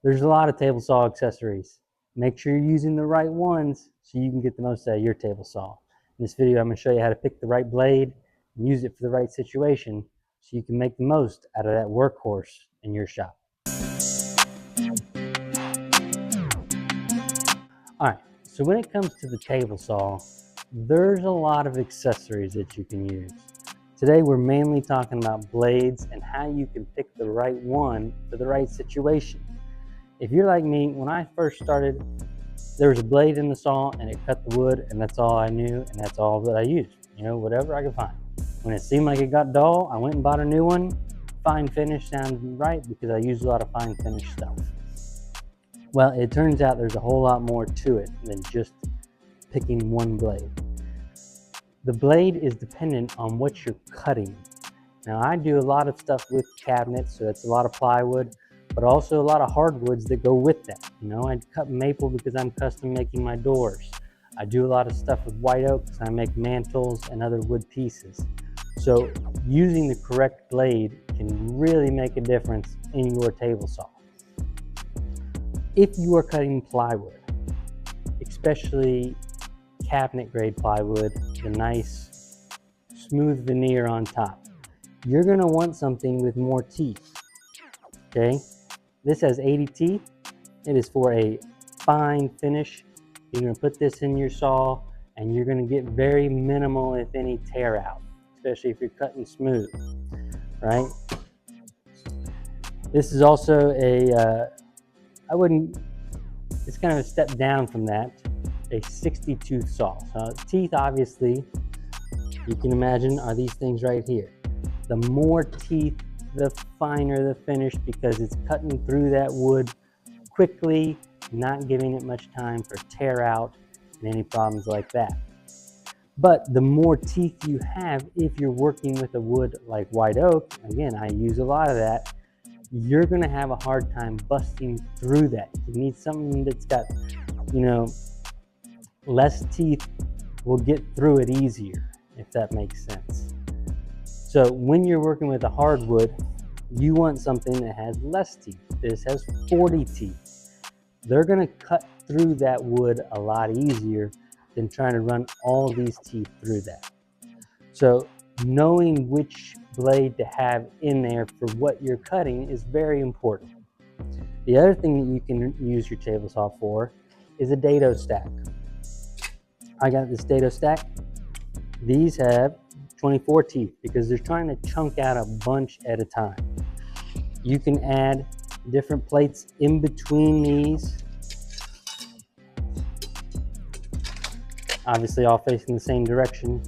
There's a lot of table saw accessories. Make sure you're using the right ones so you can get the most out of your table saw. In this video, I'm going to show you how to pick the right blade and use it for the right situation so you can make the most out of that workhorse in your shop. All right, so when it comes to the table saw, there's a lot of accessories that you can use. Today, we're mainly talking about blades and how you can pick the right one for the right situation. If you're like me, when I first started, there was a blade in the saw and it cut the wood, and that's all I knew and that's all that I used. You know, whatever I could find. When it seemed like it got dull, I went and bought a new one. Fine finish sounded right because I used a lot of fine finish stuff. Well, it turns out there's a whole lot more to it than just picking one blade. The blade is dependent on what you're cutting. Now, I do a lot of stuff with cabinets, so that's a lot of plywood, but also a lot of hardwoods that go with that. You know, I cut maple because I'm custom making my doors. I do a lot of stuff with white oak because I make mantles and other wood pieces. So using the correct blade can really make a difference in your table saw. If you are cutting plywood, especially cabinet grade plywood, the nice smooth veneer on top, you're going to want something with more teeth. Okay, this has 80 teeth. It is for a fine finish. You're going to put this in your saw and you're going to get very minimal, if any, tear out, especially if you're cutting smooth, right? This is also it's kind of a step down from that, a 60 tooth saw. So teeth, obviously, you can imagine, are these things right here. The more teeth, the finer the finish because it's cutting through that wood quickly, not giving it much time for tear out and any problems like that. But the more teeth you have, if you're working with a wood like white oak, again, I use a lot of that, you're going to have a hard time busting through that. You need something that's got, you know, less teeth will get through it easier, if that makes sense. So when you're working with a hardwood, you want something that has less teeth. This has 40 teeth. They're going to cut through that wood a lot easier than trying to run all these teeth through that. So knowing which blade to have in there for what you're cutting is very important. The other thing that you can use your table saw for is a dado stack. I got this dado stack. These have 24 teeth because they're trying to chunk out a bunch at a time. You can add different plates in between these, obviously all facing the same direction,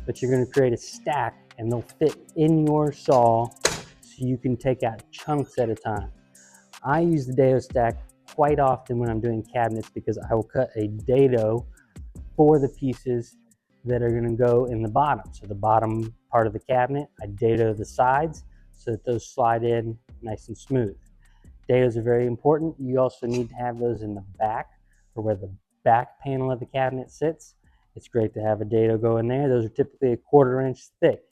but you're going to create a stack and they'll fit in your saw so you can take out chunks at a time. I use the dado stack quite often when I'm doing cabinets because I will cut a dado for the pieces that are going to go in the bottom. So the bottom part of the cabinet, I dado the sides so that those slide in nice and smooth. Dados are very important. You also need to have those in the back or where the back panel of the cabinet sits. It's great to have a dado go in there. Those are typically a 1/4 inch thick.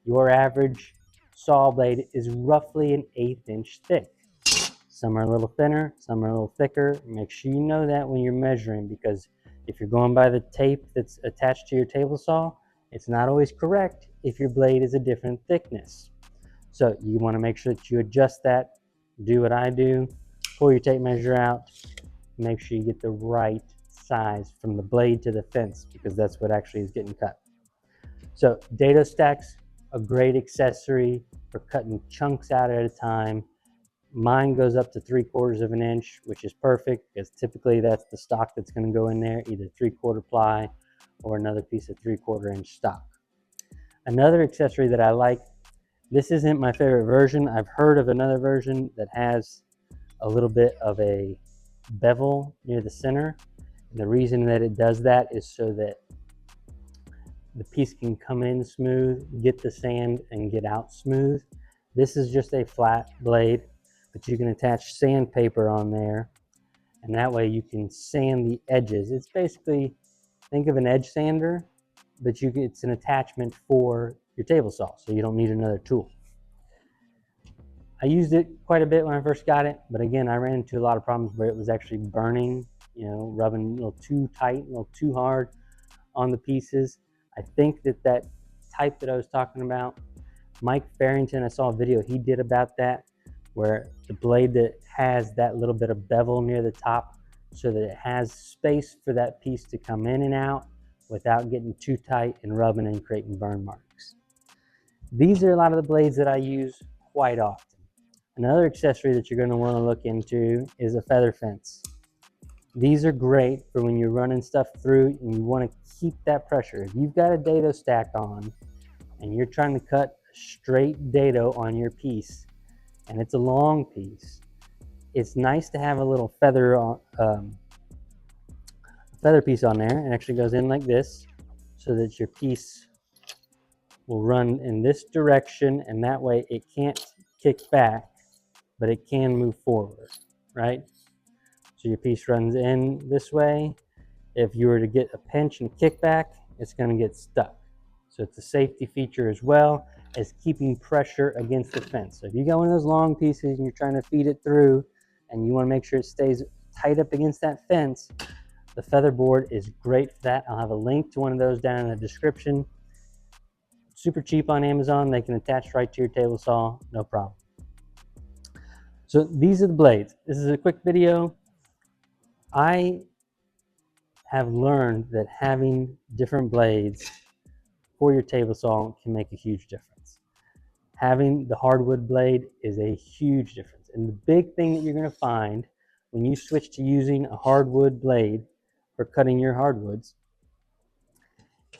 Your average saw blade is roughly an 1/8 inch thick. Some are a little thinner, some are a little thicker. Make sure you know that when you're measuring, because if you're going by the tape that's attached to your table saw, it's not always correct if your blade is a different thickness. So you want to make sure that you adjust that. Do what I do, pull your tape measure out, make sure you get the right size from the blade to the fence because that's what actually is getting cut. So dado stacks, a great accessory for cutting chunks out at a time. Mine goes up to 3/4 of an inch, which is perfect because typically that's the stock that's going to go in there, either 3/4 ply or another piece of 3/4 inch stock. Another accessory that I like, this isn't my favorite version. I've heard of another version that has a little bit of a bevel near the center. And the reason that it does that is so that the piece can come in smooth, get the sand, and get out smooth. This is just a flat blade, but you can attach sandpaper on there, and that way you can sand the edges. It's basically, think of an edge sander, but it's an attachment for your table saw, so you don't need another tool. I used it quite a bit when I first got it, but again, I ran into a lot of problems where it was actually burning, you know, rubbing a little too tight, a little too hard on the pieces. I think that type that I was talking about, Mike Farrington, I saw a video he did about that, where the blade that has that little bit of bevel near the top so that it has space for that piece to come in and out without getting too tight and rubbing and creating burn marks. These are a lot of the blades that I use quite often. Another accessory that you're going to want to look into is a feather fence. These are great for when you're running stuff through and you want to keep that pressure. If you've got a dado stack on and you're trying to cut a straight dado on your piece and it's a long piece, it's nice to have a little feather piece on there. It actually goes in like this so that your piece will run in this direction, and that way it can't kick back, but it can move forward, right? So your piece runs in this way. If you were to get a pinch and kickback, it's going to get stuck. So it's a safety feature as well as keeping pressure against the fence. So if you got one of those long pieces and you're trying to feed it through and you want to make sure it stays tight up against that fence, the feather board is great for that. I'll have a link to one of those down in the description. Super cheap on Amazon. They can attach right to your table saw, no problem. So these are the blades. This is a quick video. I have learned that having different blades for your table saw can make a huge difference. Having the hardwood blade is a huge difference. And the big thing that you're going to find when you switch to using a hardwood blade for cutting your hardwoods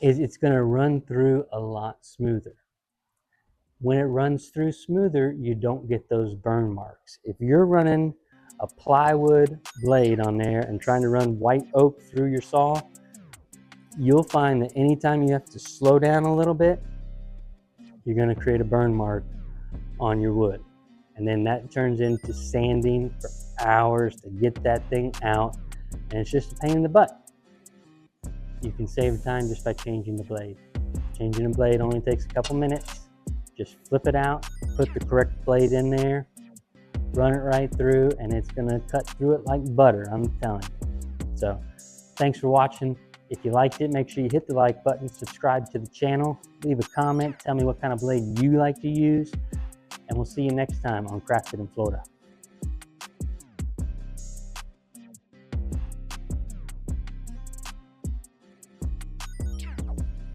is it's going to run through a lot smoother. When it runs through smoother, you don't get those burn marks. If you're running a plywood blade on there and trying to run white oak through your saw, you'll find that anytime you have to slow down a little bit, you're going to create a burn mark on your wood. And then that turns into sanding for hours to get that thing out, and it's just a pain in the butt. You can save time just by changing the blade. Changing the blade only takes a couple minutes. Just flip it out, put the correct blade in there, run it right through, and it's going to cut through it like butter, I'm telling you. So thanks for watching. If you liked it, make sure you hit the like button, subscribe to the channel, leave a comment, tell me what kind of blade you like to use, and we'll see you next time on Crafted in Florida.